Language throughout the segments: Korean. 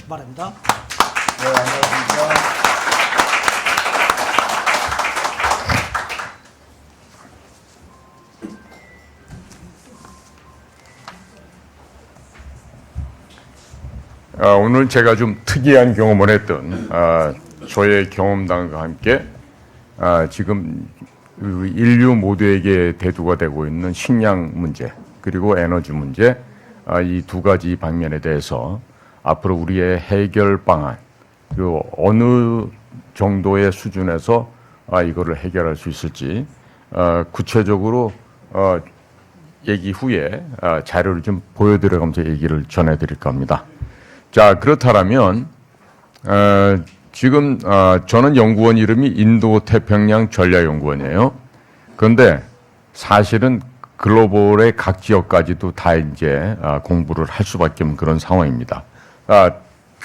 바랍니다. 네, 안녕하십니까. 오늘 제가 좀 특이한 경험을 했던 저의 경험담과 함께 지금 인류 모두에게 대두가 되고 있는 식량 문제 그리고 에너지 문제 이 두 가지 방면에 대해서 앞으로 우리의 해결 방안 그리고 어느 정도의 수준에서 이거를 해결할 수 있을지 구체적으로 얘기 후에 자료를 좀 보여드려가면서 얘기를 전해드릴까 합니다. 자, 그렇다면 지금 저는 연구원 이름이 인도태평양 전략연구원이에요. 그런데 사실은 글로벌의 각 지역까지도 다 이제 공부를 할 수밖에 없는 그런 상황입니다.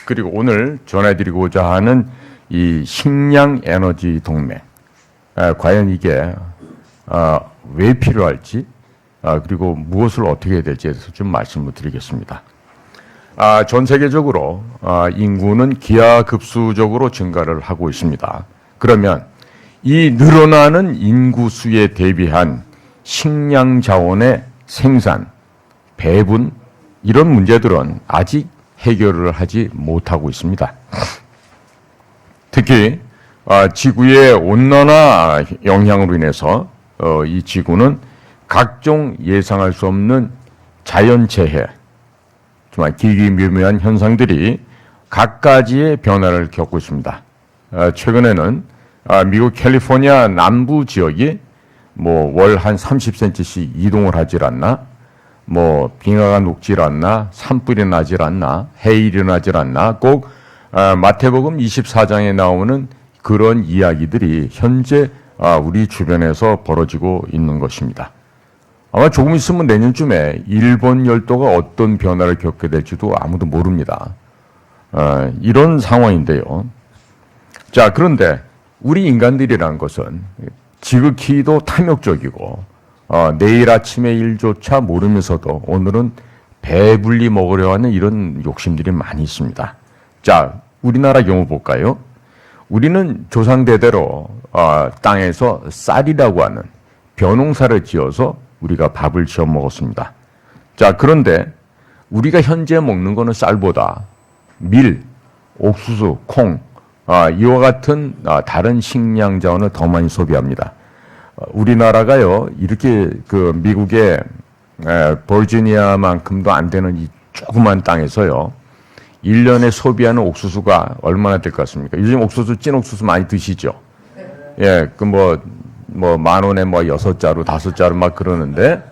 그리고 오늘 전해드리고자 하는 이 식량 에너지 동맹, 과연 이게 왜 필요할지, 그리고 무엇을 어떻게 해야 될지에 대해서 좀 말씀을 드리겠습니다. 전 세계적으로 인구는 기하급수적으로 증가를 하고 있습니다. 그러면 이 늘어나는 인구수에 대비한 식량 자원의 생산, 배분 이런 문제들은 아직 해결을 하지 못하고 있습니다. 특히 지구의 온난화 영향으로 인해서 이 지구는 각종 예상할 수 없는 자연재해, 정말 기기묘묘한 현상들이 각가지의 변화를 겪고 있습니다. 최근에는 미국 캘리포니아 남부 지역이 뭐 월 한 30cm씩 이동을 하질 않나, 뭐 빙하가 녹질 않나, 산불이 나질 않나, 해일이 나질 않나, 꼭 마태복음 24장에 나오는 그런 이야기들이 현재 우리 주변에서 벌어지고 있는 것입니다. 아마 조금 있으면 내년쯤에 일본 열도가 어떤 변화를 겪게 될지도 아무도 모릅니다. 이런 상황인데요. 자, 그런데 우리 인간들이라는 것은 지극히도 탐욕적이고 내일 아침의 일조차 모르면서도 오늘은 배불리 먹으려 하는 이런 욕심들이 많이 있습니다. 자, 우리나라 경우 볼까요? 우리는 조상대대로 땅에서 쌀이라고 하는 벼농사를 지어서 우리가 밥을 지어 먹었습니다. 자, 그런데 우리가 현재 먹는 거는 쌀보다 밀, 옥수수, 콩, 이와 같은 다른 식량 자원을 더 많이 소비합니다. 우리나라가요, 이렇게 그 미국의 버지니아만큼도 안 되는 이 조그만 땅에서요, 1년에 소비하는 옥수수가 얼마나 될 것 같습니까? 요즘 옥수수, 찐 옥수수 많이 드시죠? 예, 그 뭐 10,000원에 뭐 6자루, 5자루 막 그러는데,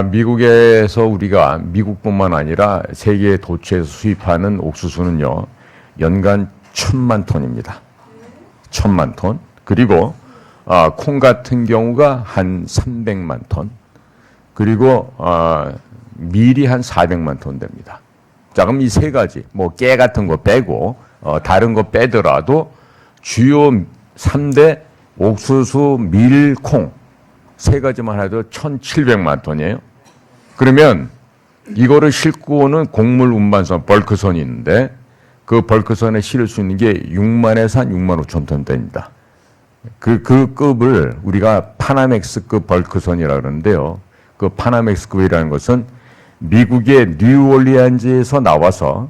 미국에서 우리가 미국뿐만 아니라 세계 도처에서 수입하는 옥수수는요, 연간 1,000만 톤입니다. 1,000만 톤. 그리고, 콩 같은 경우가 한 300만 톤. 그리고, 밀이 한 400만 톤 됩니다. 자, 그럼 이 세 가지, 뭐, 깨 같은 거 빼고, 다른 거 빼더라도 주요 3대 옥수수, 밀, 콩 세 가지만 해도 1,700만 톤이에요. 그러면 이거를 싣고 오는 곡물 운반선, 벌크선이 있는데 그 벌크선에 실을 수 있는 게 6만에서 한 6만 5천 톤 됩니다. 그 급을 우리가 파나맥스급 벌크선이라고 그러는데요. 그 파나맥스급이라는 것은 미국의 뉴올리안즈에서 나와서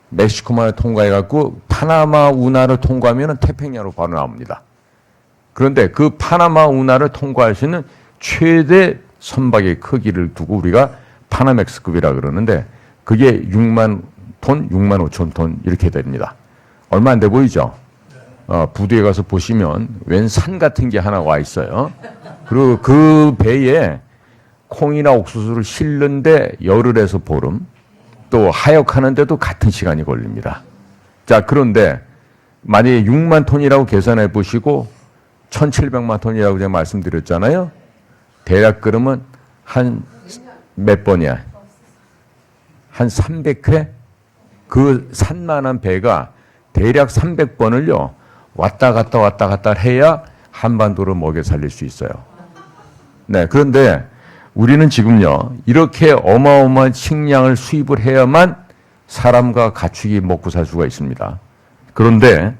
멕시코만을 통과해갖고 파나마 운하를 통과하면 태평양으로 바로 나옵니다. 그런데 그 파나마 운하를 통과할 수 있는 최대 선박의 크기를 두고 우리가 파나맥스급이라 그러는데 그게 6만 톤, 6만 5천 톤 이렇게 됩니다. 얼마 안 돼 보이죠? 부두에 가서 보시면 웬 산 같은 게 하나 와 있어요. 그리고 그 배에 콩이나 옥수수를 싣는데 열흘에서 보름, 또 하역하는데도 같은 시간이 걸립니다. 자, 그런데 만약에 6만 톤이라고 계산해 보시고 1,700만 톤이라고 제가 말씀드렸잖아요. 대략 그러면 한 몇 번이야? 한 300회? 그 산만한 배가 대략 300번을요. 왔다 갔다 해야 한반도를 먹여 살릴 수 있어요. 네, 그런데 우리는 지금요. 이렇게 어마어마한 식량을 수입을 해야만 사람과 가축이 먹고 살 수가 있습니다. 그런데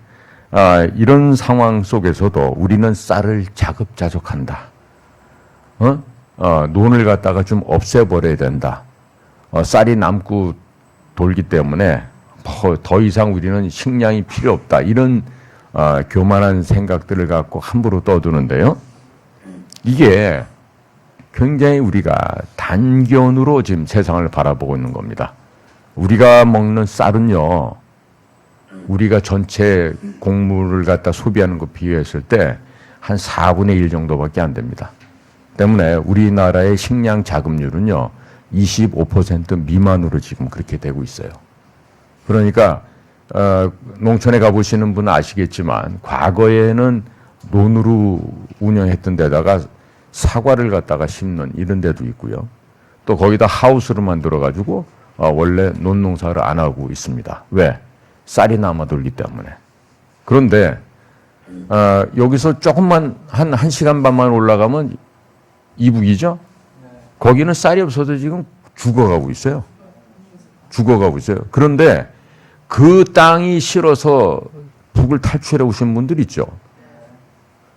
이런 상황 속에서도 우리는 쌀을 자급자족한다. 논을 갖다가 좀 없애버려야 된다. 쌀이 남고 돌기 때문에 더 이상 우리는 식량이 필요 없다. 이런 교만한 생각들을 갖고 함부로 떠드는데요. 이게 굉장히 우리가 단견으로 지금 세상을 바라보고 있는 겁니다. 우리가 먹는 쌀은요, 우리가 전체 곡물을 갖다 소비하는 거 비교했을 때 한 4분의 1 정도밖에 안 됩니다. 때문에 우리나라의 식량 자급률은요, 25% 미만으로 지금 그렇게 되고 있어요. 그러니까 농촌에 가보시는 분은 아시겠지만 과거에는 논으로 운영했던 데다가 사과를 갖다가 심는 이런 데도 있고요. 또 거기다 하우스를 만들어가지고 원래 논농사를 안 하고 있습니다. 왜? 쌀이 남아돌기 때문에. 그런데 여기서 조금만 한 1시간 반만 올라가면 이북이죠? 거기는 쌀이 없어서 지금 죽어가고 있어요. 죽어가고 있어요. 그런데 그 땅이 싫어서 북을 탈출해 오신 분들 있죠.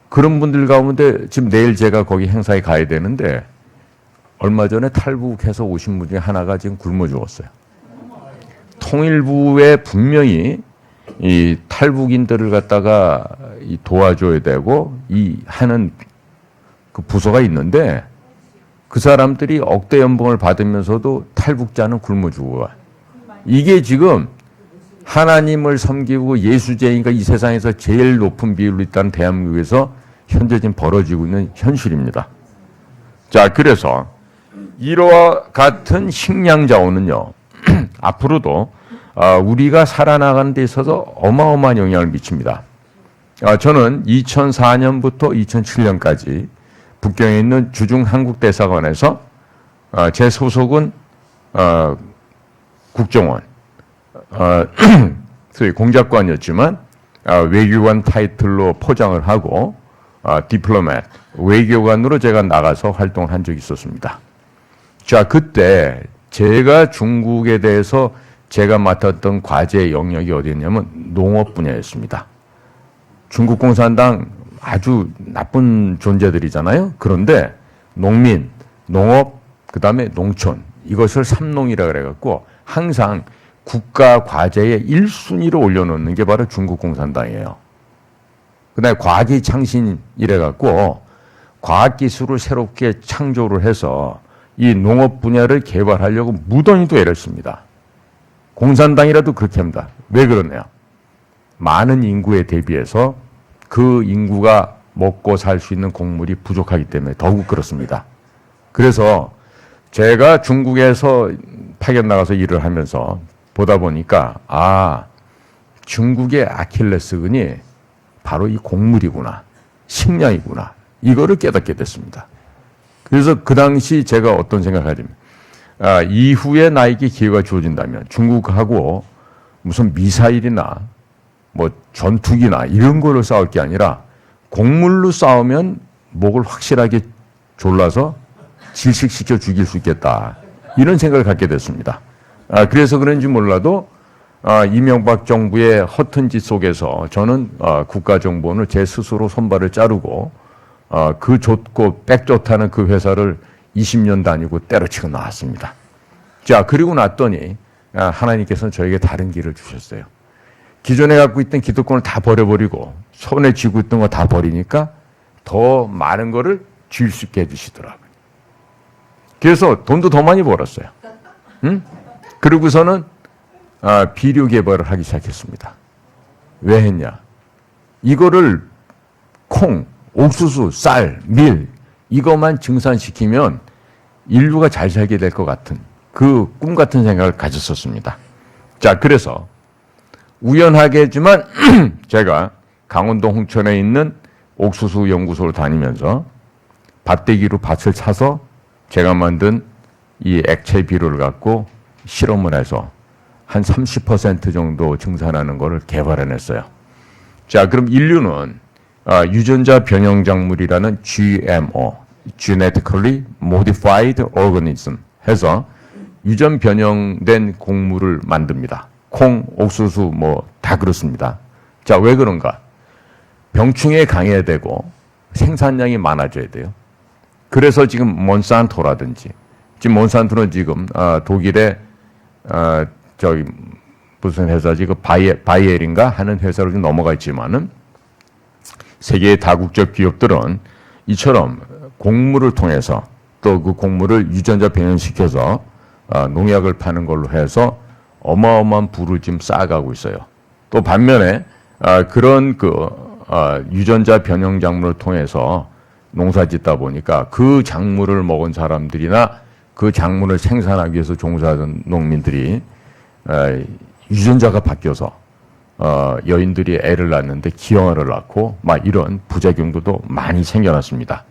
그런 분들 가운데 지금 내일 제가 거기 행사에 가야 되는데 얼마 전에 탈북해서 오신 분 중에 하나가 지금 굶어 죽었어요. 통일부에 분명히 이 탈북인들을 갖다가 도와줘야 되고 하는 그 부서가 있는데 그 사람들이 억대 연봉을 받으면서도 탈북자는 굶어 죽어요. 이게 지금 하나님을 섬기고 예수제니까 이 세상에서 제일 높은 비율로 있다는 대한민국에서 현재 지금 벌어지고 있는 현실입니다. 자, 그래서 이와 같은 식량 자원은요, 앞으로도 우리가 살아나가는 데 있어서 어마어마한 영향을 미칩니다. 저는 2004년부터 2007년까지 북경에 있는 주중 한국대사관에서 제 소속은 국정원, 소위 공작관이었지만 외교관 타이틀로 포장을 하고 디플로맷, 외교관으로 제가 나가서 활동을 한 적이 있었습니다. 자, 그때 제가 중국에 대해서 제가 맡았던 과제 영역이 어디였냐면 농업 분야였습니다. 중국 공산당 아주 나쁜 존재들이잖아요. 그런데 농민, 농업, 그 다음에 농촌, 이것을 삼농이라 그래갖고 항상 국가 과제의 1순위로 올려놓는 게 바로 중국 공산당이에요. 그 다음에 과기 창신 이래갖고 과학기술을 새롭게 창조를 해서 이 농업 분야를 개발하려고 무던히도 애를 씁니다. 공산당이라도 그렇게 합니다. 왜 그러냐? 많은 인구에 대비해서 그 인구가 먹고 살 수 있는 곡물이 부족하기 때문에 더욱 그렇습니다. 그래서 제가 중국에서 파견 나가서 일을 하면서 보다 보니까 중국의 아킬레스건이 바로 이 곡물이구나, 식량이구나, 이거를 깨닫게 됐습니다. 그래서 그 당시 제가 어떤 생각을 하냐면 이후에 나에게 기회가 주어진다면 중국하고 무슨 미사일이나 뭐 전투기나 이런 걸로 싸울 게 아니라 곡물로 싸우면 목을 확실하게 졸라서 질식시켜 죽일 수 있겠다, 이런 생각을 갖게 됐습니다. 그래서 그런지 몰라도 이명박 정부의 허튼 짓 속에서 저는 국가정보원을 제 스스로 손발을 자르고 그 좋고 빽 좋다는 그 회사를 20년 다니고 때려치고 나왔습니다. 자, 그리고 났더니 하나님께서는 저에게 다른 길을 주셨어요. 기존에 갖고 있던 기득권을 다 버려버리고 손에 쥐고 있던 거 다 버리니까 더 많은 거를 쥘 수 있게 해주시더라고요. 그래서 돈도 더 많이 벌었어요. 응? 그러고서는 비료 개발을 하기 시작했습니다. 왜 했냐? 이거를 콩, 옥수수, 쌀, 밀 이것만 증산시키면 인류가 잘 살게 될 것 같은 그 꿈 같은 생각을 가졌었습니다. 자, 그래서 우연하게지만 제가 강원도 홍천에 있는 옥수수 연구소를 다니면서 밭대기로 밭을 차서 제가 만든 이 액체 비료를 갖고 실험을 해서 한 30% 정도 증산하는 것을 개발해냈어요. 자, 그럼 인류는 유전자 변형 작물이라는 GMO, Genetically Modified Organism 해서 유전 변형된 곡물을 만듭니다. 콩, 옥수수 뭐 다 그렇습니다. 자, 왜 그런가? 병충해에 강해야 되고 생산량이 많아져야 돼요. 그래서 지금 몬산토라든지 지금 몬산토는 지금 독일의 저기 무슨 회사지 그 바이엘인가 하는 회사로 좀 넘어가 있지만은 세계의 다국적 기업들은 이처럼 곡물을 통해서 또 그 곡물을 유전자 변형시켜서 농약을 파는 걸로 해서 어마어마한 부를 지금 쌓아가고 있어요. 또 반면에 그런 유전자 변형 작물을 통해서 농사 짓다 보니까 그 작물을 먹은 사람들이나 그 작물을 생산하기 위해서 종사하던 농민들이 유전자가 바뀌어서 여인들이 애를 낳는데 기형아를 낳고 막 이런 부작용도 많이 생겨났습니다.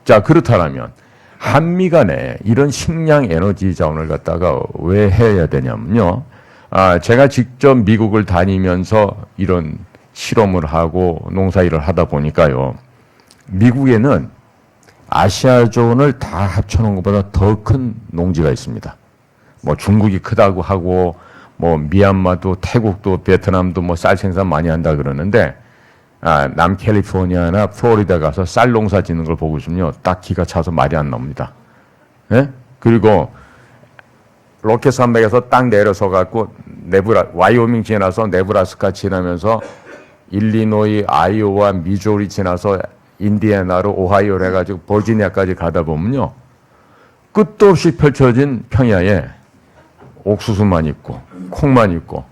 자, 그렇다면 한미 간에 이런 식량 에너지 자원을 갖다가 왜 해야 되냐면요. 제가 직접 미국을 다니면서 이런 실험을 하고 농사일을 하다 보니까요. 미국에는 아시아 존을 다 합쳐놓은 것보다 더 큰 농지가 있습니다. 뭐 중국이 크다고 하고 뭐 미얀마도 태국도 베트남도 뭐 쌀 생산 많이 한다 그러는데 남캘리포니아나 플로리다 가서 쌀 농사 짓는 걸 보고 있으면요. 딱 기가 차서 말이 안 나옵니다. 예? 그리고 로켓 산맥에서 딱 내려서 갖고 와이오밍 지나서 네브라스카 지나면서 일리노이, 아이오와, 미조리 지나서 인디애나로 오하이오를 해가지고 버지니아까지 가다 보면요. 끝도 없이 펼쳐진 평야에 옥수수만 있고 콩만 있고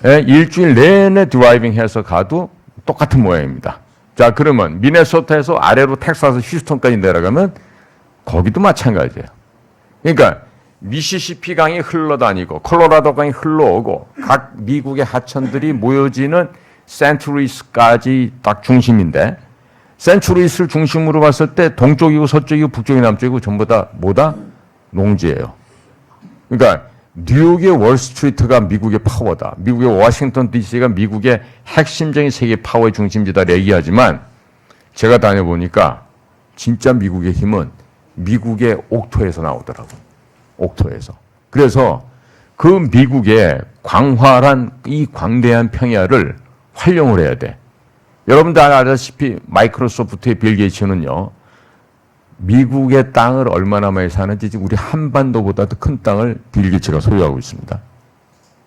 일주일 내내 드라이빙 해서 가도 똑같은 모양입니다. 자, 그러면 미네소타에서 아래로 텍사스 휴스턴까지 내려가면 거기도 마찬가지예요. 그러니까 미시시피 강이 흘러다니고 콜로라도 강이 흘러오고 각 미국의 하천들이 모여지는 센트루이스까지 딱 중심인데 센트루이스를 중심으로 봤을 때 동쪽이고 서쪽이고 북쪽이고 남쪽이고 전부 다 뭐다? 농지예요. 그러니까 뉴욕의 월스트리트가 미국의 파워다. 미국의 워싱턴 DC가 미국의 핵심적인 세계 파워의 중심지다 얘기하지만 제가 다녀보니까 진짜 미국의 힘은 미국의 옥토에서 나오더라고요. 옥토에서. 그래서 그 미국의 광활한 이 광대한 평야를 활용을 해야 돼. 여러분들 아시다시피 마이크로소프트의 빌 게이츠는요. 미국의 땅을 얼마나 많이 사는지 우리 한반도보다도 큰 땅을 빌 게이츠가 소유하고 있습니다.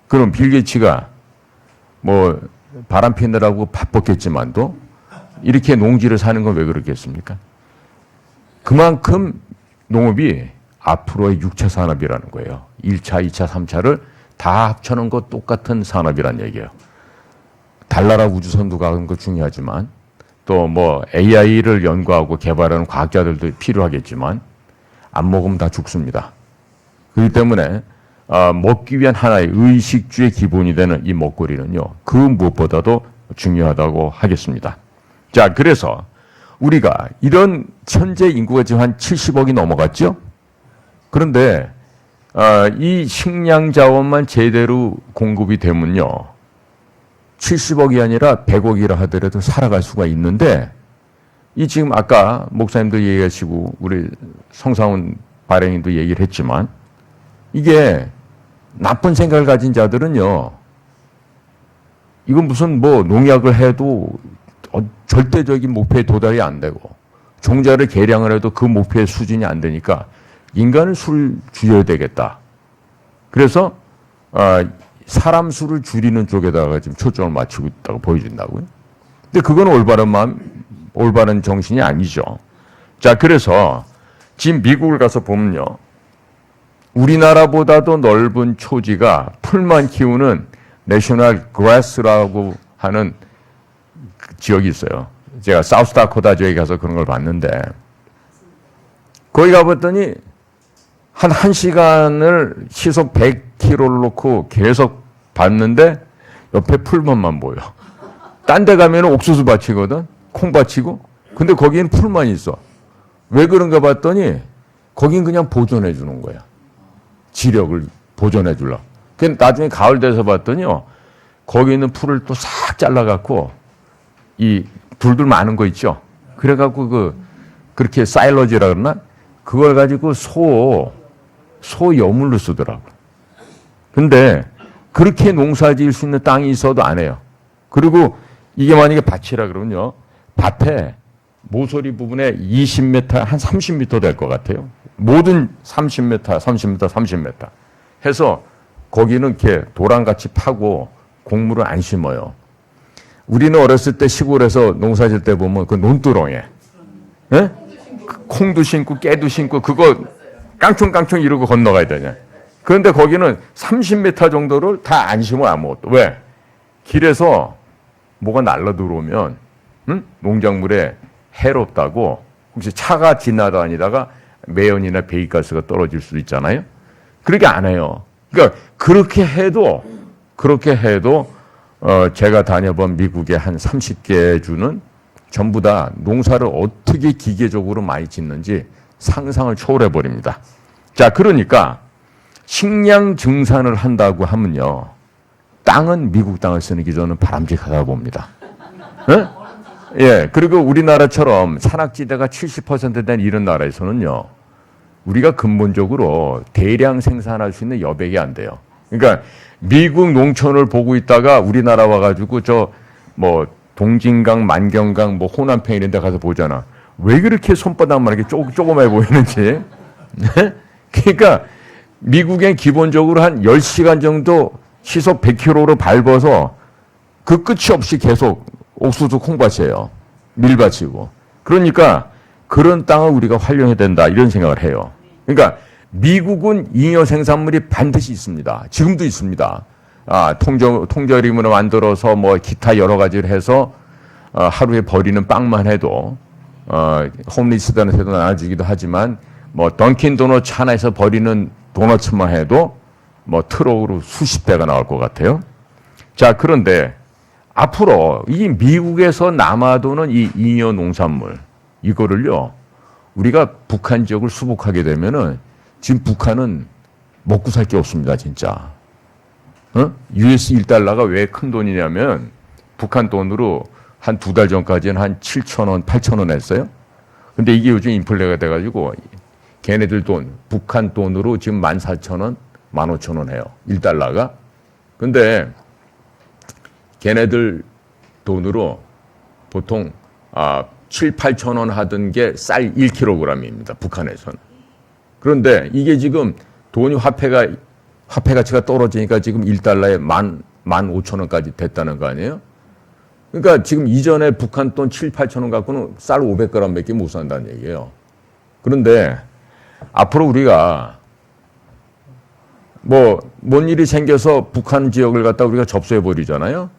그럼 빌 게이츠가 뭐 바람 피느라고 바빴겠지만도 이렇게 농지를 사는 건 왜 그렇겠습니까? 그만큼 농업이 앞으로의 6차 산업이라는 거예요. 1차, 2차, 3차를 다 합쳐놓은 것 똑같은 산업이란 얘기예요. 달나라 우주선도 가는 거 중요하지만 또 뭐 AI를 연구하고 개발하는 과학자들도 필요하겠지만 안 먹으면 다 죽습니다. 그렇기 때문에 먹기 위한 하나의 의식주의 기본이 되는 이 먹거리는요. 그 무엇보다도 중요하다고 하겠습니다. 자, 그래서 우리가 이런 현재 인구가 지금 한 70억이 넘어갔죠? 그런데 이 식량 자원만 제대로 공급이 되면요. 70억이 아니라 100억이라 하더라도 살아갈 수가 있는데 이 지금 아까 목사님도 얘기하시고 우리 성상훈 발행인도 얘기를 했지만 이게 나쁜 생각을 가진 자들은요. 이건 무슨 뭐 농약을 해도 절대적인 목표에 도달이 안 되고 종자를 개량을 해도 그 목표의 수준이 안 되니까 인간은 술을 줄여야 되겠다. 그래서 사람 수를 줄이는 쪽에다가 지금 초점을 맞추고 있다고 보여준다고요. 근데 그건 올바른 정신이 아니죠. 자, 그래서 지금 미국을 가서 보면요. 우리나라보다도 넓은 초지가 풀만 키우는 내셔널 그라스라고 하는 지역이 있어요. 제가 사우스다코다 지역에 가서 그런 걸 봤는데 거기 가봤더니 한 1시간을 시속 100km를 놓고 계속 봤는데 옆에 풀만만 보여. 딴 데 가면 옥수수 밭이거든. 콩밭이고. 근데 거기는 풀만 있어. 왜 그런가 봤더니 거긴 그냥 보존해 주는 거야. 지력을 보존해 주려고. 나중에 가을 돼서 봤더니요. 거기 있는 풀을 또 싹 잘라갖고 이 둘둘 많은 거 있죠. 그래갖고 그렇게 사일러지라 그러나 그걸 가지고 소여물로 쓰더라고요. 근데 그렇게 농사 지을 수 있는 땅이 있어도 안 해요. 그리고 이게 만약에 밭이라 그러면요. 밭에 모서리 부분에 20m, 한 30m 될 것 같아요. 모든 30m, 30m, 30m 해서 거기는 이렇게 도랑같이 파고 곡물을 안 심어요. 우리는 어렸을 때 시골에서 농사 질 때 보면 그 논두렁에 예? 콩도 심고 깨도 심고 그거 깡총깡총 이러고 건너가야 되냐. 그런데 거기는 30m 정도를 다 안 심어 아무것도. 왜? 길에서 뭐가 날라 들어오면 농작물에 해롭다고 혹시 차가 지나다니다가 매연이나 배기가스가 떨어질 수도 있잖아요. 그렇게 안 해요. 그러니까 그렇게 해도 제가 다녀본 미국의 한 30개 주는 전부 다 농사를 어떻게 기계적으로 많이 짓는지 상상을 초월해 버립니다. 자, 그러니까 식량 증산을 한다고 하면요. 땅은 미국 땅을 쓰는 게 저는 바람직하다고 봅니다. 네? 예, 그리고 우리나라처럼 산악지대가 70% 된 이런 나라에서는요. 우리가 근본적으로 대량 생산할 수 있는 여백이 안 돼요. 그러니까 미국 농촌을 보고 있다가 우리나라 와가지고 동진강, 만경강, 호남평 이런 데 가서 보잖아. 왜 그렇게 손바닥만 이렇게 조그매 보이는지. 네? 그러니까 미국엔 기본적으로 한 10시간 정도 시속 100km로 밟아서 그 끝이 없이 계속 옥수수 콩밭이에요. 밀밭이고. 그러니까 그런 땅을 우리가 활용해야 된다 이런 생각을 해요. 그러니까 미국은 잉여 생산물이 반드시 있습니다. 지금도 있습니다. 통조림으로 만들어서 기타 여러 가지를 해서 하루에 버리는 빵만 해도 홈리스들한테도 나눠주기도 하지만 던킨 도넛 하나에서 버리는 도넛만 해도 트럭으로 수십 대가 나올 것 같아요. 자, 그런데 앞으로 이 미국에서 남아도는 이 잉여 농산물 이거를요 우리가 북한 지역을 수복하게 되면은 지금 북한은 먹고 살 게 없습니다, 진짜. US 1달러가 왜 큰 돈이냐면 북한 돈으로 한 2달 전까지는 한 7,000원, 8,000원 했어요. 근데 이게 요즘 인플레가 돼가지고 걔네들 돈, 북한 돈으로 지금 14,000원, 15,000원 해요. 1달러가. 근데 걔네들 돈으로 보통 7, 8,000원 하던 게 쌀 1kg입니다. 북한에서는. 그런데 이게 지금 돈이 화폐 가치가 떨어지니까 지금 1달러에 15,000원까지 됐다는 거 아니에요? 그러니까 지금 이전에 북한 돈 7, 8,000원 갖고는 쌀 500g밖에 못 산다는 얘기예요. 그런데 앞으로 우리가 뭔 일이 생겨서 북한 지역을 갖다 우리가 접수해 버리잖아요.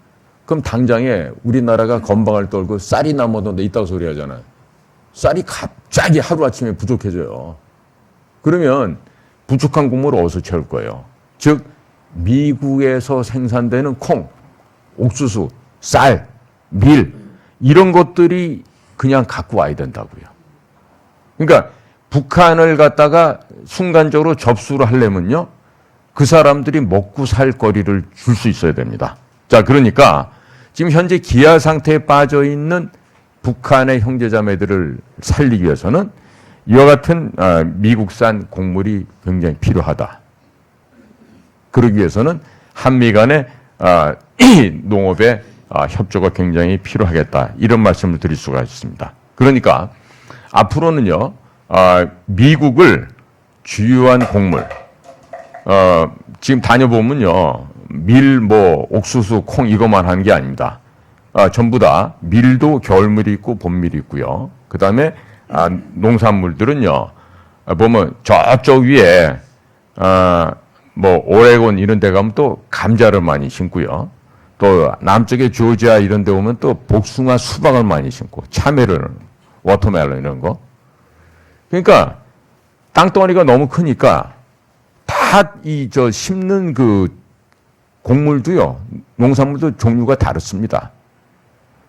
그럼 당장에 우리나라가 건방을 떨고 쌀이 남아도 있다고 소리 하잖아요. 쌀이 갑자기 하루아침에 부족해져요. 그러면 부족한 국물을 어디서 채울 거예요? 즉 미국에서 생산되는 콩, 옥수수, 쌀, 밀 이런 것들이 그냥 갖고 와야 된다고요. 그러니까 북한을 갖다가 순간적으로 접수를 하려면요. 그 사람들이 먹고 살 거리를 줄 수 있어야 됩니다. 자, 그러니까 지금 현재 기아 상태에 빠져 있는 북한의 형제자매들을 살리기 위해서는 이와 같은 미국산 곡물이 굉장히 필요하다. 그러기 위해서는 한미 간의 농업의 협조가 굉장히 필요하겠다. 이런 말씀을 드릴 수가 있습니다. 그러니까 앞으로는요. 미국을 주요한 곡물 지금 다녀보면요. 밀, 옥수수, 콩 이것만 하는 게 아닙니다. 전부 다 밀도 겨울밀이 있고 봄밀이 있고요. 그 다음에 농산물들은요. 보면 저쪽 위에 오레곤 이런 데 가면 또 감자를 많이 심고요. 또 남쪽에 조지아 이런 데 오면 또 복숭아, 수박을 많이 심고 참외를, 워터멜론 이런 거. 그러니까 땅덩어리가 너무 크니까 다 심는 그 곡물도요, 농산물도 종류가 다릅니다.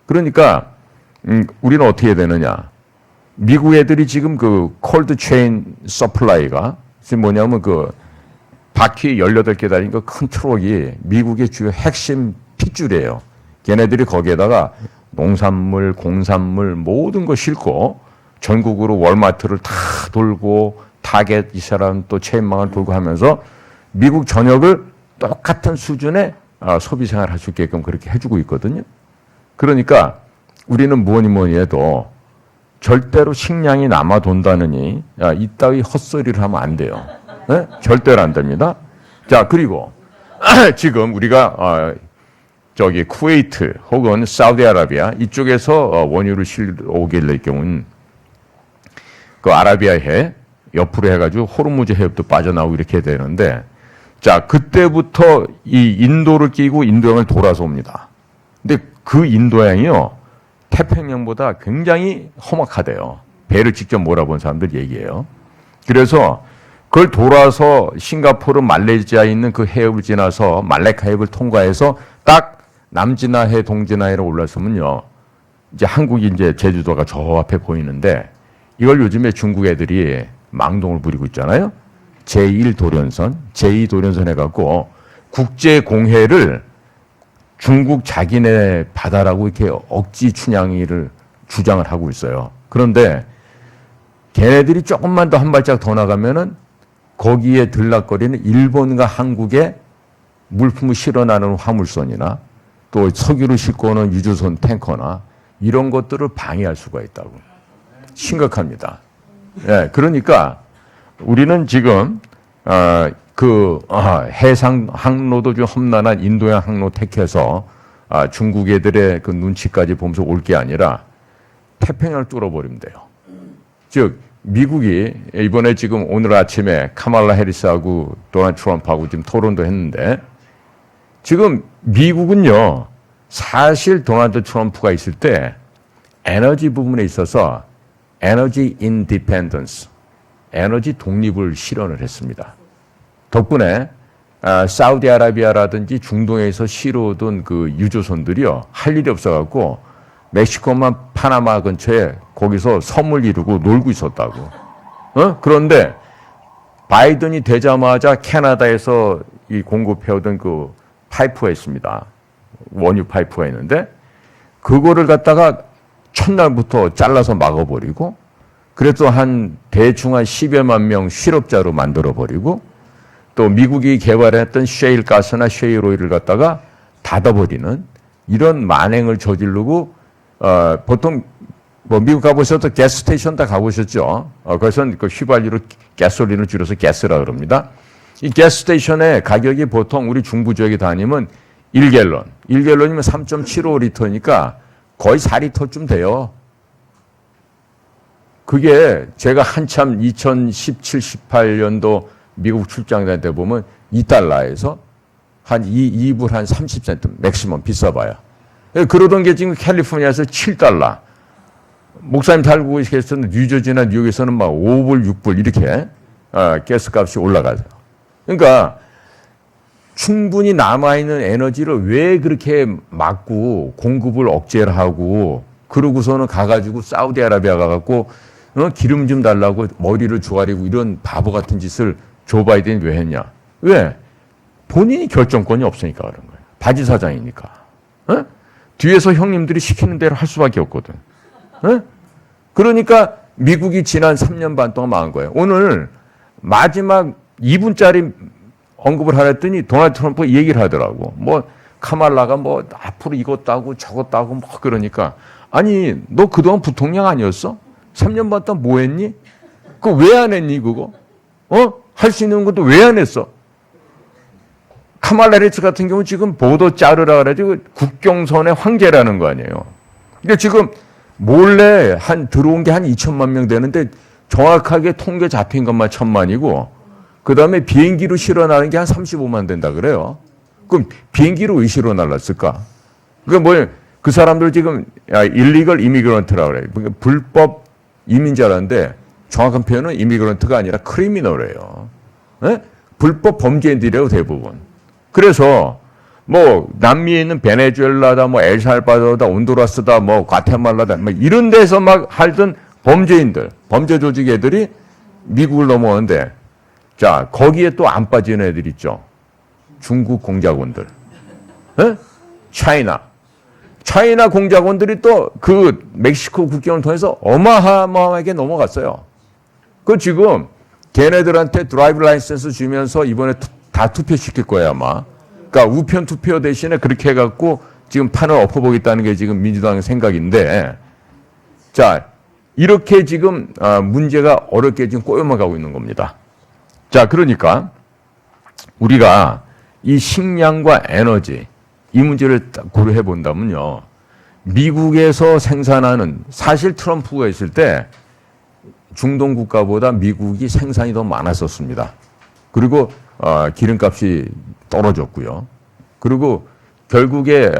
그러니까, 우리는 어떻게 해야 되느냐. 미국 애들이 지금 그 콜드 체인 서플라이가 지금 뭐냐면 그 바퀴 18개 달린 그 큰 트럭이 미국의 주요 핵심 핏줄이에요. 걔네들이 거기에다가 농산물, 공산물 모든 거 싣고 전국으로 월마트를 다 돌고 타겟 이 사람 또 체인망을 돌고 하면서 미국 전역을 똑같은 수준의 소비 생활을 할 수 있게끔 그렇게 해주고 있거든요. 그러니까 우리는 뭐니 해도 절대로 식량이 남아 돈다느니 이따위 헛소리를 하면 안 돼요. 네? 절대로 안 됩니다. 자, 그리고 지금 우리가 저기 쿠웨이트 혹은 사우디아라비아 이쪽에서 원유를 실어오게 될 경우는 그 아라비아해 옆으로 해가지고 호르무즈 해협도 빠져나오고 이렇게 되는데, 자, 그때부터 이 인도를 끼고 인도양을 돌아서 옵니다. 근데 그 인도양이요, 태평양보다 굉장히 험악하대요. 배를 직접 몰아본 사람들 얘기해요. 그래서 그걸 돌아서 싱가포르, 말레이시아에 있는 그 해협을 지나서 말레카 해협을 통과해서 딱 남진아해, 동진아해로 올라서면요, 이제 한국이 이제 제주도가 저 앞에 보이는데, 이걸 요즘에 중국 애들이 망동을 부리고 있잖아요. 제1도련선, 제2도련선 해갖고 국제공해를 중국 자기네 바다라고 이렇게 억지 춘향이를 주장을 하고 있어요. 그런데 걔네들이 조금만 더 한 발짝 더 나가면은 거기에 들락거리는 일본과 한국의 물품을 실어 나르는 화물선이나 또 석유를 싣고 오는 유조선 탱커나 이런 것들을 방해할 수가 있다고. 심각합니다. 예, 그러니까 우리는 지금 해상 항로도 좀 험난한 인도양 항로 택해서 중국 애들의 그 눈치까지 보면서 올 게 아니라 태평양을 뚫어버리면 돼요. 즉 미국이 이번에 지금 오늘 아침에 카말라 해리스하고 도널드 트럼프하고 지금 토론도 했는데, 지금 미국은요 사실 도널드 트럼프가 있을 때 에너지 부분에 있어서 에너지 인디펜던스, 에너지 독립을 실현을 했습니다. 덕분에 사우디아라비아라든지 중동에서 실어오던 그 유조선들이요 할 일이 없어갖고 멕시코만 파나마 근처에 거기서 섬을 이루고 놀고 있었다고. 그런데 바이든이 되자마자 캐나다에서 이 공급해오던 그 파이프가 있습니다. 원유 파이프가 있는데 그거를 갖다가 첫날부터 잘라서 막아버리고, 그래서 대충 한 10여만 명 실업자로 만들어버리고, 또 미국이 개발했던 셰일 가스나 셰일 오일을 갖다가 닫아버리는 이런 만행을 저지르고, 보통 뭐 미국 가보셔도 가스스테이션 다 가보셨죠? 거기서는 그 휘발유로 가솔린을 줄여서 가스라 그럽니다. 이 가스스테이션의 가격이 보통 우리 중부 지역에 다니면 1갤런, 1갤런이면 3.75리터니까 거의 4리터쯤 돼요. 그게 제가 한참 2017, 18년도 미국 출장 다닐 때 보면 2달러에서 한 2불 한 30센트 맥시멈 비싸봐요. 그러던 게 지금 캘리포니아에서 7달러. 목사님 살고 계셨던 뉴저지나 뉴욕에서는 막 5불, 6불 이렇게 가스값이 올라가요. 그러니까 충분히 남아있는 에너지를 왜 그렇게 막고 공급을 억제를 하고 그러고서는 가가지고 사우디아라비아 가갖고 기름 좀 달라고 머리를 조아리고 이런 바보 같은 짓을 조 바이든이 왜 했냐? 왜? 본인이 결정권이 없으니까 그런 거예요. 바지 사장이니까. 뒤에서 형님들이 시키는 대로 할 수밖에 없거든. 그러니까 미국이 지난 3년 반 동안 망한 거예요. 오늘 마지막 2분짜리 언급을 하랬더니 도널드 트럼프가 얘기를 하더라고. 뭐 카말라가 뭐 앞으로 이것도 하고 저것도 하고 뭐 그러니까, 아니 너 그동안 부통령 아니었어? 3년 반 동안 뭐 했니? 그거 왜 안 했니 그거? 할 수 있는 것도 왜 안 했어? 카말라 해리스 같은 경우 지금 보도 자르라 그래가지고 국경선의 황제라는 거 아니에요. 근데 지금 몰래 들어온 게 한 2천만 명 되는데 정확하게 통계 잡힌 것만 1,000만이고, 그 다음에 비행기로 실어 나는 게 한 35만 된다 그래요. 그럼 비행기로 왜 실어 날랐을까? 그러니까 그 사람들 지금 일리걸 이미그런트라고 그래요. 그러니까 불법 이민자라는데 정확한 표현은 이미그런트가 아니라 크리미널이에요. 불법 범죄인들이라고 대부분. 그래서 뭐 남미에 있는 베네수엘라다, 뭐 엘살바도르다, 온두라스다, 뭐 과테말라다, 뭐 이런 데서 막 살던 범죄인들, 범죄 조직 애들이 미국을 넘어오는데, 자 거기에 또 안 빠지는 애들 있죠. 중국 공작원들, 차이나 공작원들이 또 그 멕시코 국경을 통해서 어마어마하게 넘어갔어요. 그 지금 걔네들한테 드라이브 라이센스 주면서 이번에 다 투표시킬 거야 아마. 그러니까 우편 투표 대신에 그렇게 해갖고 지금 판을 엎어보겠다는 게 지금 민주당의 생각인데, 자 이렇게 지금 문제가 어렵게 지금 꼬여가고 있는 겁니다. 자 그러니까 우리가 이 식량과 에너지 이 문제를 고려해 본다면요, 미국에서 생산하는, 사실 트럼프가 있을 때 중동 국가보다 미국이 생산이 더 많았었습니다. 그리고 기름값이 떨어졌고요. 그리고 결국에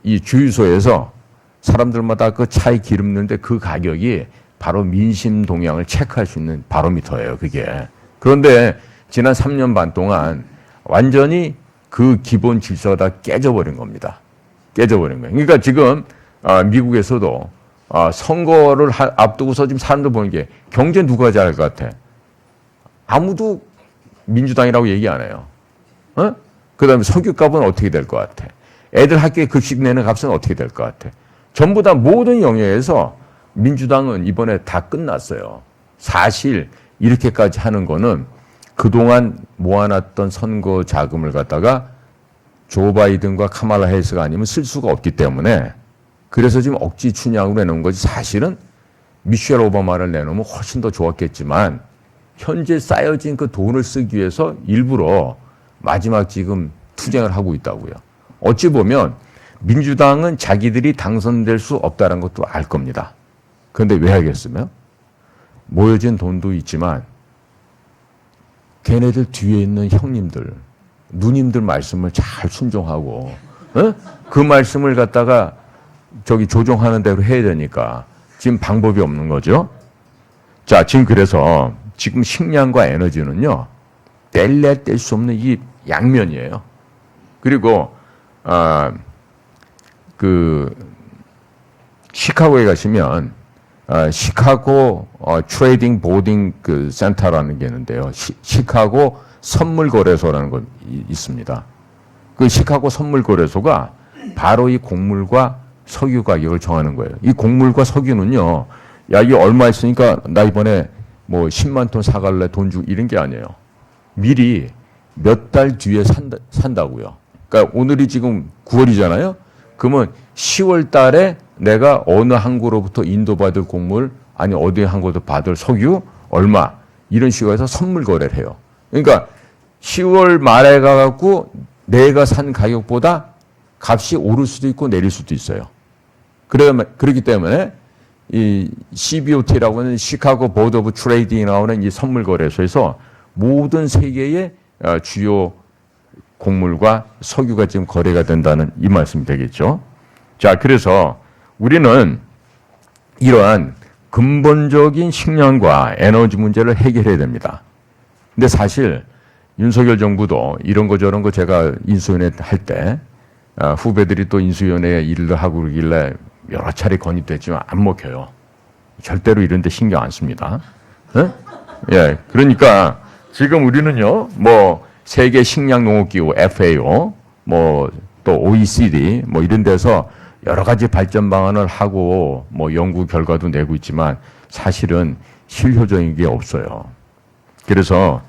이 주유소에서 사람들마다 그 차에 기름 넣는데 그 가격이 바로 민심 동향을 체크할 수 있는 바로미터예요, 그게. 그런데 지난 3년 반 동안 완전히 그 기본 질서가 다 깨져버린 겁니다. 깨져버린 거예요. 그러니까 지금 미국에서도 선거를 앞두고서 지금 사람들 보는 게 경제 누가 잘할 것 같아? 아무도 민주당이라고 얘기 안 해요. 그 다음에 석유값은 어떻게 될 것 같아? 애들 학교에 급식 내는 값은 어떻게 될 것 같아? 전부 다 모든 영역에서 민주당은 이번에 다 끝났어요. 사실 이렇게까지 하는 거는 그동안 모아놨던 선거 자금을 갖다가 조 바이든과 카말라 해리스가 아니면 쓸 수가 없기 때문에, 그래서 지금 억지 춘향으로 내놓은 거지, 사실은 미셸 오바마를 내놓으면 훨씬 더 좋았겠지만 현재 쌓여진 그 돈을 쓰기 위해서 일부러 마지막 지금 투쟁을 하고 있다고요. 어찌 보면 민주당은 자기들이 당선될 수 없다는 것도 알 겁니다. 그런데 왜 하겠으며? 모여진 돈도 있지만 걔네들 뒤에 있는 형님들, 누님들 말씀을 잘 순종하고 그 말씀을 갖다가 저기 조정하는 대로 해야 되니까 지금 방법이 없는 거죠. 자, 지금 그래서 지금 식량과 에너지는요, 뗄래야 뗄 수 없는 이 양면이에요. 그리고 그 시카고에 가시면 시카고 트레이딩 보딩 그 센터라는 게 있는데요. 시카고 선물거래소라는 거 있습니다. 그 시카고 선물거래소가 바로 이 곡물과 석유 가격을 정하는 거예요. 이 곡물과 석유는요, 야, 이게 얼마 있으니까 나 이번에 뭐 10만 톤 사갈래 돈 주고 이런 게 아니에요. 미리 몇 달 뒤에 산다고요. 그러니까 오늘이 지금 9월이잖아요. 그러면 10월 달에 내가 어느 항구로부터 인도받을 곡물, 아니 어디 항구로부터 받을 석유 얼마, 이런 식으로 해서 선물 거래를 해요. 그러니까 10월 말에 가갖고 내가 산 가격보다 값이 오를 수도 있고 내릴 수도 있어요. 그렇기 때문에 이 CBOT라고 하는 시카고 보드 오브 트레이딩이라고 하는 이 선물 거래소에서 모든 세계의 주요 곡물과 석유가 지금 거래가 된다는 이 말씀이 되겠죠. 자, 그래서 우리는 이러한 근본적인 식량과 에너지 문제를 해결해야 됩니다. 근데 사실 윤석열 정부도 이런 거 저런 거 제가 인수위원회 할 때 후배들이 또 인수위원회 일을 하고 그러길래 여러 차례 건의됐지만 안 먹혀요. 절대로 이런 데 신경 안 씁니다. 네? 예, 그러니까 지금 우리는요, 뭐 세계 식량 농업 기구 FAO, 뭐 또 OECD, 뭐 이런 데서 여러 가지 발전 방안을 하고 뭐 연구 결과도 내고 있지만 사실은 실효적인 게 없어요. 그래서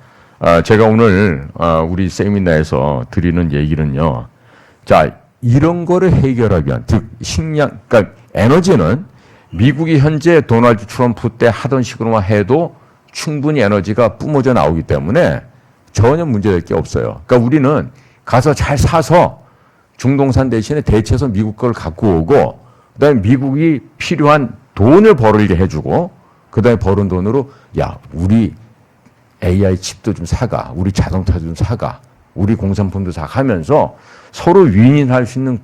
제가 오늘 우리 세미나에서 드리는 얘기는요, 자, 이런 거를 해결하기 위한, 즉 식량, 그러니까 에너지는 미국이 현재 도널드 트럼프 때 하던 식으로만 해도 충분히 에너지가 뿜어져 나오기 때문에 전혀 문제될 게 없어요. 그러니까 우리는 가서 잘 사서 중동산 대신에 대체해서 미국 걸 갖고 오고, 그다음에 미국이 필요한 돈을 벌게 해주고, 그다음에 버는 돈으로 야, 우리 AI 칩도 좀 사가, 우리 자동차도 좀 사가, 우리 공산품도 사가면서 서로 윈윈할 수 있는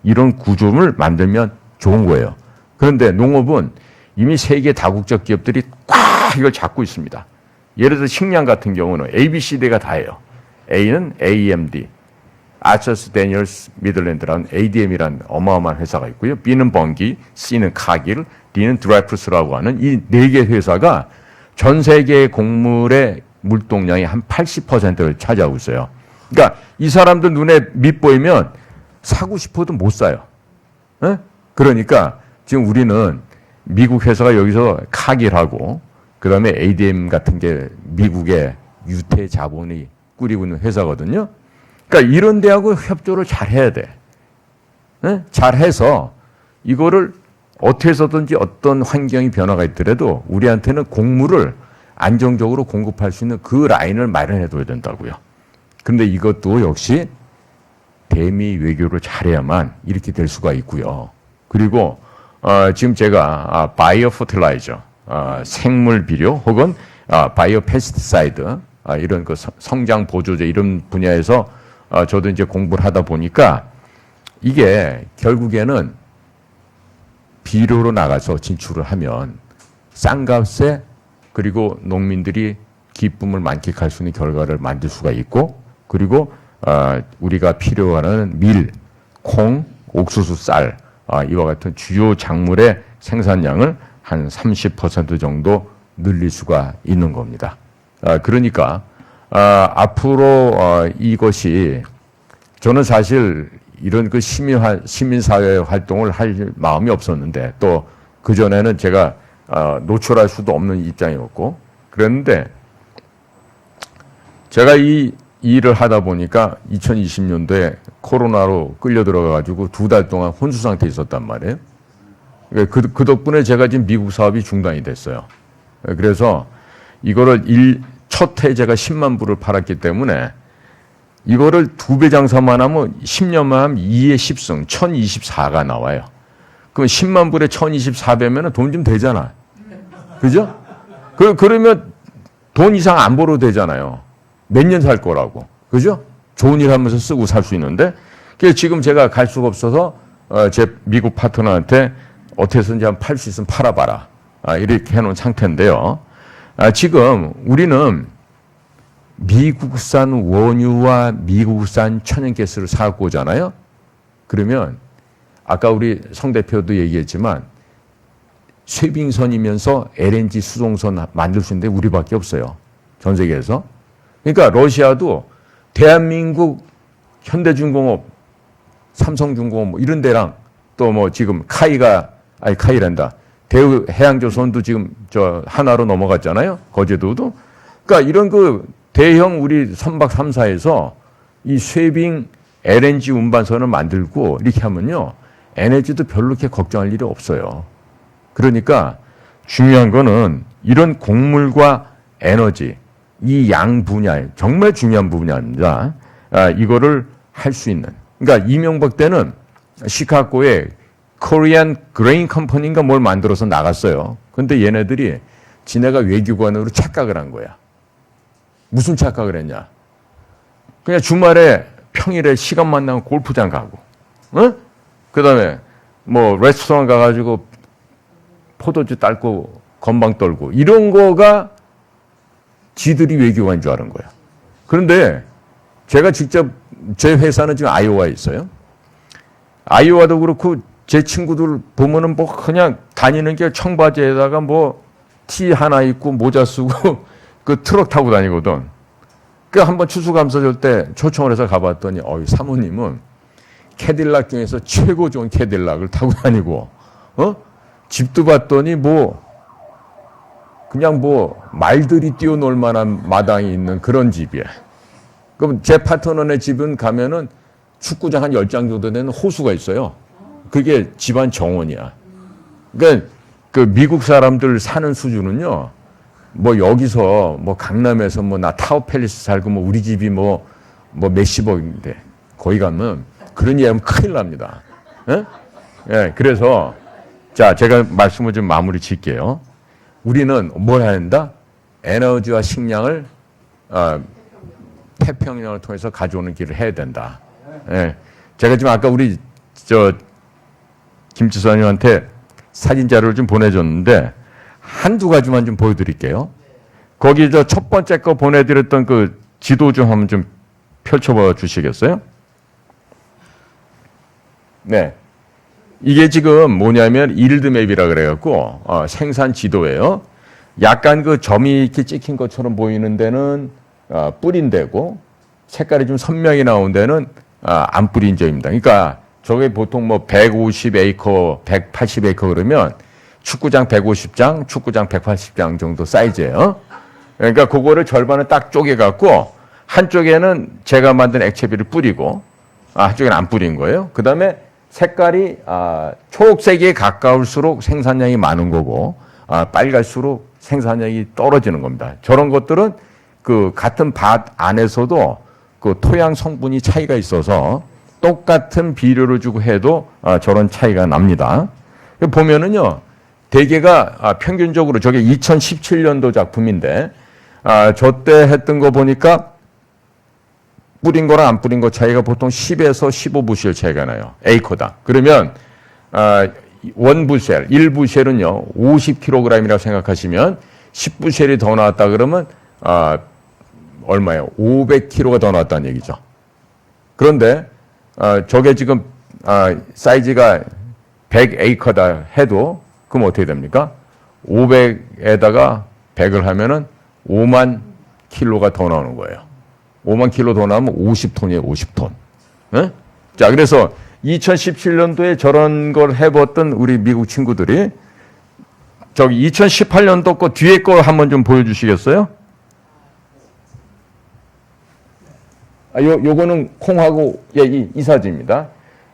이런 구조를 만들면 좋은 거예요. 그런데 농업은 이미 세계 다국적 기업들이 꽉 이걸 잡고 있습니다. 예를 들어 식량 같은 경우는 ABCD가 다예요. A는 AMD, 아처스 데니얼스 미들랜드라는 ADM이라는 어마어마한 회사가 있고요. B는 번기, C는 카길, D는 드라이프스라고 하는 이 네 개 회사가 전 세계의 곡물의 물동량의 한 80%를 차지하고 있어요. 그러니까 이 사람들 눈에 밑보이면 사고 싶어도 못 사요. 그러니까 지금 우리는 미국 회사가 여기서 카길하고 그다음에 ADM 같은 게 미국의 유태 자본이 꾸리고 있는 회사거든요. 그러니까 이런 데하고 협조를 잘 해야 돼. 네? 잘 해서 이거를 어떻게 해서든지 어떤 환경이 변화가 있더라도 우리한테는 곡물을 안정적으로 공급할 수 있는 그 라인을 마련해 둬야 된다고요. 그런데 이것도 역시 대미 외교를 잘해야만 이렇게 될 수가 있고요. 그리고 지금 제가 바이오 퍼틸라이저, 생물 비료 혹은 바이오 페스티사이드 이런 그 성장 보조제 이런 분야에서 저도 이제 공부를 하다 보니까 이게 결국에는 비료로 나가서 진출을 하면 싼 값에 그리고 농민들이 기쁨을 만끽할 수 있는 결과를 만들 수가 있고 그리고 우리가 필요하는 밀, 콩, 옥수수, 쌀 이와 같은 주요 작물의 생산량을 한 30% 정도 늘릴 수가 있는 겁니다. 그러니까 앞으로 이것이 저는 사실 이런 그 시민사회 활동을 할 마음이 없었는데 또 그전에는 제가 노출할 수도 없는 입장이었고 그랬는데 제가 이 일을 하다 보니까 2020년도에 코로나로 끌려 들어가가지고 2달 동안 혼수 상태에 있었단 말이에요. 그 덕분에 제가 지금 미국 사업이 중단이 됐어요. 그래서 이거를 첫 해 제가 10만 부를 팔았기 때문에 이거를 2배 장사만 하면 10년만 하면 2의 10승, 1024가 나와요. 그럼 10만 불에 1024배면 돈 좀 되잖아. 그죠? 그러면 돈 이상 안 벌어도 되잖아요. 몇 년 살 거라고. 그죠? 좋은 일 하면서 쓰고 살 수 있는데. 그래서 지금 제가 갈 수가 없어서 제 미국 파트너한테 어떻게 해서든지 한번 팔 수 있으면 팔아봐라. 이렇게 해놓은 상태인데요. 지금 우리는 미국산 원유와 미국산 천연가스를 사갖고 오잖아요. 그러면 아까 우리 성 대표도 얘기했지만 쇠빙선이면서 LNG 수송선 만들 수 있는데 우리밖에 없어요. 전 세계에서. 그러니까 러시아도 대한민국 현대중공업, 삼성중공업 뭐 이런 데랑 또 뭐 지금 카이란다. 대우해양조선도 지금 저 하나로 넘어갔잖아요. 거제도도. 그러니까 이런 그 대형 우리 선박 3사에서 이 쇠빙 LNG 운반선을 만들고 이렇게 하면요. 에너지도 별로 그렇게 걱정할 일이 없어요. 그러니까 중요한 거는 이런 곡물과 에너지, 이 양 분야에 정말 중요한 분야입니다. 이거를 할 수 있는. 그러니까 이명박 때는 시카고에 코리안 그레인 컴퍼니인가 뭘 만들어서 나갔어요. 근데 얘네들이 지네가 외교관으로 착각을 한 거야. 무슨 착각을 했냐? 그냥 주말에 평일에 시간만 나면 골프장 가고, 어? 그 다음에 뭐 레스토랑 가가지고 포도주 딸고 건방 떨고 이런 거가 지들이 외교관인 줄 아는 거야. 그런데 제가 직접 제 회사는 지금 아이오와에 있어요. 아이오와도 그렇고 제 친구들 보면은 뭐 그냥 다니는 게 청바지에다가 뭐 티 하나 입고 모자 쓰고 그 트럭 타고 다니거든. 그 한번 추수감사절 때 초청을 해서 가봤더니 사모님은 캐딜락 중에서 최고 좋은 캐딜락을 타고 다니고 집도 봤더니 뭐 그냥 뭐 말들이 뛰어놀 만한 마당이 있는 그런 집이야. 그럼 제 파트너네 집은 가면은 축구장 한 10장 정도 되는 호수가 있어요. 그게 집안 정원이야. 그러니까 그 미국 사람들 사는 수준은요. 뭐 여기서 뭐 강남에서 뭐 나 타워팰리스 살고 뭐 우리 집이 뭐 몇십억인데 거기 가면 그런 얘기하면 큰일 납니다. 예? 예, 그래서 자 제가 말씀을 좀 마무리 짓게요. 우리는 뭘 해야 한다? 에너지와 식량을 태평양을 통해서 가져오는 길을 해야 된다. 예. 제가 지금 아까 우리 김 지사님한테 사진 자료를 좀 보내줬는데 한두 가지만 좀 보여드릴게요. 거기 첫 번째 거 보내드렸던 그 지도 좀 한번 좀 펼쳐봐 주시겠어요? 네. 이게 지금 뭐냐면 일드맵이라 그래갖고 생산 지도예요. 약간 그 점이 이렇게 찍힌 것처럼 보이는 데는 뿌린 데고 색깔이 좀 선명히 나온 데는 안 뿌린 점입니다. 그러니까 저게 보통 뭐 150에이커, 180에이커 그러면 축구장 150장, 축구장 180장 정도 사이즈예요. 그러니까 그거를 절반을 딱 쪼개갖고 한쪽에는 제가 만든 액체비를 뿌리고 한쪽에는 안 뿌린 거예요. 그 다음에 색깔이 초록색에 가까울수록 생산량이 많은 거고 빨갈수록 생산량이 떨어지는 겁니다. 저런 것들은 그 같은 밭 안에서도 그 토양 성분이 차이가 있어서 똑같은 비료를 주고 해도 저런 차이가 납니다. 보면은요, 대개가 평균적으로 저게 2017년도 작품인데 저 때 했던 거 보니까 뿌린 거랑 안 뿌린 거 차이가 보통 10에서 15부실 차이가 나요. 에이커당. 그러면 1부셀, 1부셀은요 50kg이라고 생각하시면 10부셀이 더 나왔다 그러면 얼마예요? 500kg가 더 나왔다는 얘기죠. 그런데 저게 지금 사이즈가 100에이커다 해도 그럼 어떻게 됩니까? 500에다가 100을 하면은 5만 킬로가 더 나오는 거예요. 5만 킬로 더 나오면 50톤이에요, 50톤. 네? 자, 그래서 2017년도에 저런 걸 해봤던 우리 미국 친구들이 저기 2018년도 거 뒤에 거 한번 좀 보여주시겠어요? 요거는 콩하고 이 사진입니다.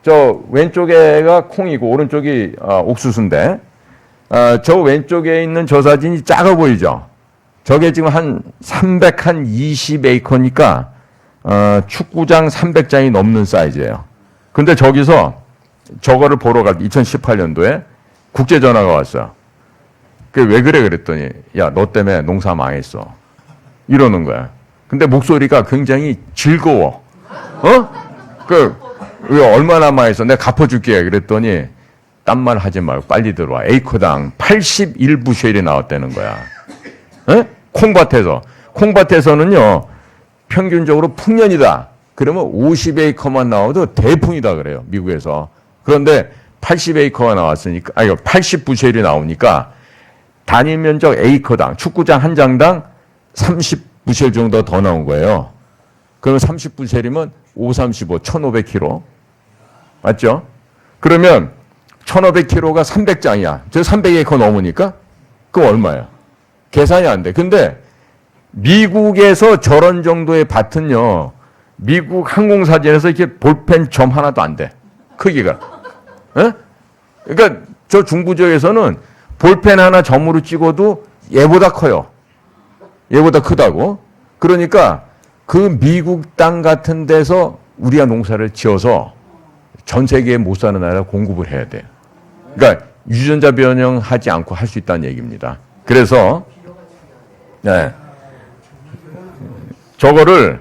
저 왼쪽에가 콩이고 오른쪽이 옥수수인데 저 왼쪽에 있는 저 사진이 작아 보이죠? 저게 지금 한 320에이커니까 축구장 300장이 넘는 사이즈예요. 근데 저기서 저거를 보러 갈 때 2018년도에 국제 전화가 왔어요. 왜 그래 그랬더니 야, 너 때문에 농사 망했어. 이러는 거야. 근데 목소리가 굉장히 즐거워. 왜 얼마나 망했어? 내가 갚아줄게. 그랬더니 딴 말 하지 말고 빨리 들어와. 에이커당 81부쉘이 나왔다는 거야. 에? 콩밭에서는요 평균적으로 풍년이다 그러면 50에이커만 나와도 대풍이다 그래요, 미국에서. 그런데 80에이커가 나왔으니까 80부쉘이 나오니까 단위 면적 에이커당 축구장 한 장당 30부쉘 정도 더 나온 거예요. 그러면 30부쉘이면 5, 35, 1500kg 맞죠? 그러면 1500kg가 300장이야. 저 300에이커 넘으니까 그럼 얼마야? 계산이 안 돼. 근데 미국에서 저런 정도의 밭은요, 미국 항공사진에서 이렇게 볼펜 점 하나도 안 돼. 크기가. 에? 그러니까 저 중부 지역에서는 볼펜 하나 점으로 찍어도 얘보다 커요. 얘보다 크다고. 그러니까 그 미국 땅 같은 데서 우리가 농사를 지어서 전 세계에 못 사는 나라 공급을 해야 돼요. 그러니까 유전자 변형하지 않고 할 수 있다는 얘기입니다. 그래서 네. 저거를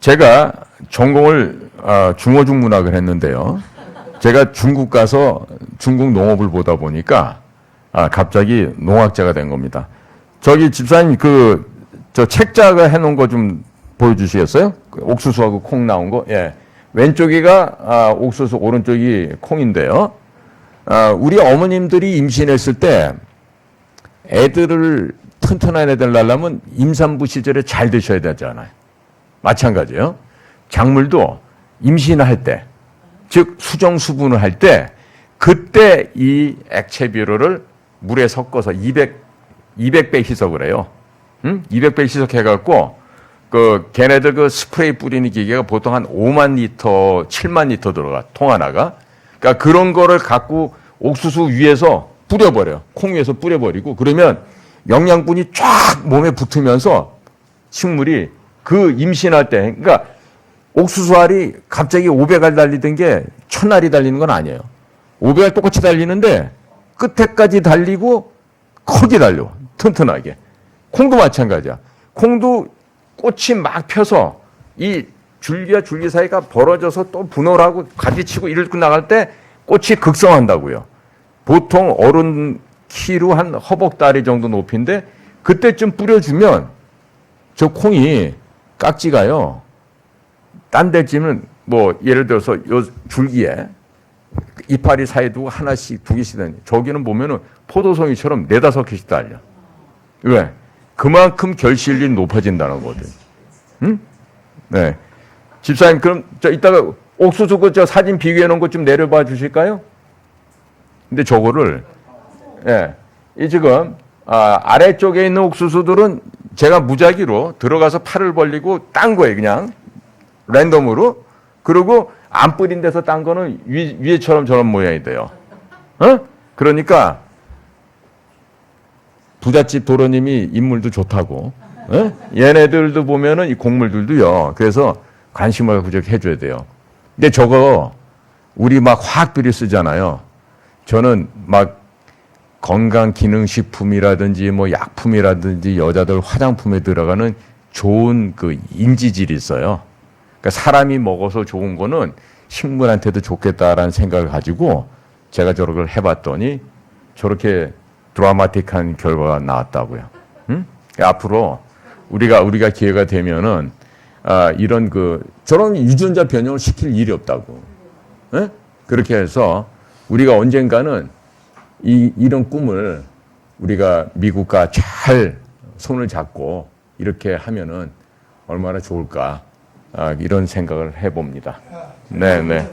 제가 전공을 중어중문학을 했는데요. 제가 중국 가서 중국 농업을 보다 보니까 갑자기 농학자가 된 겁니다. 저기 집사님 저 책자가 해놓은 거 좀 보여주시겠어요? 옥수수하고 콩 나온 거. 예. 왼쪽이가 옥수수, 오른쪽이 콩인데요. 우리 어머님들이 임신했을 때 애들을 튼튼한 애들 낳으려면 임산부 시절에 잘 드셔야 되잖아요. 마찬가지예요. 작물도 임신할 때, 즉 수정 수분을 할 때 그때 이 액체 비료를 물에 섞어서 200배 희석을 해요. 200배 희석해갖고 걔네들 그 스프레이 뿌리는 기계가 보통 한 5만 리터, 7만 리터 들어가, 통 하나가. 그러니까 그런 거를 갖고 옥수수 위에서 뿌려버려요. 콩 위에서 뿌려버리고 그러면 영양분이 쫙 몸에 붙으면서 식물이 그 임신할 때, 그러니까 옥수수알이 갑자기 500알 달리던 게 1000알이 달리는 건 아니에요. 500알 똑같이 달리는데 끝에까지 달리고 크게 달려. 튼튼하게. 콩도 마찬가지야. 콩도 꽃이 막 펴서 이 줄기와 줄기 사이가 벌어져서 또 분호를 하고 가지치고 이렇게 나갈 때 꽃이 극성한다고요. 보통 어른 키로 한 허벅다리 정도 높이인데 그때쯤 뿌려주면 저 콩이 깍지가요. 딴 데쯤은 뭐 예를 들어서 요 줄기에 이파리 사이에 두고 하나씩 두 개씩 다니. 저기는 보면은 포도송이처럼 4-5개씩 달려. 왜? 그만큼 결실이 높아진다는 거거든. 응? 네. 집사님, 그럼 이따가 옥수수 저 사진 비교해 놓은 것 좀 내려봐 주실까요? 근데 저거를 예, 이 지금 아래쪽에 있는 옥수수들은 제가 무작위로 들어가서 팔을 벌리고 딴 거예요, 그냥 랜덤으로. 그리고 안 뿌린 데서 딴 거는 위에처럼 저런 모양이 돼요. 그러니까 부잣집 도련님이 인물도 좋다고. 얘네들도 보면은 이 곡물들도요. 그래서 관심을 갖고 저렇게 해줘야 돼요. 근데 저거 우리 막 화학비료 쓰잖아요. 저는 막 건강기능식품이라든지 뭐 약품이라든지 여자들 화장품에 들어가는 좋은 그 인지질이 있어요. 그러니까 사람이 먹어서 좋은 거는 식물한테도 좋겠다라는 생각을 가지고 제가 저걸 해봤더니 저렇게 드라마틱한 결과가 나왔다고요. 응? 앞으로 우리가 기회가 되면은 이런 저런 유전자 변형을 시킬 일이 없다고. 에? 그렇게 해서 우리가 언젠가는 이런 꿈을 우리가 미국과 잘 손을 잡고 이렇게 하면은 얼마나 좋을까 이런 생각을 해봅니다. 네.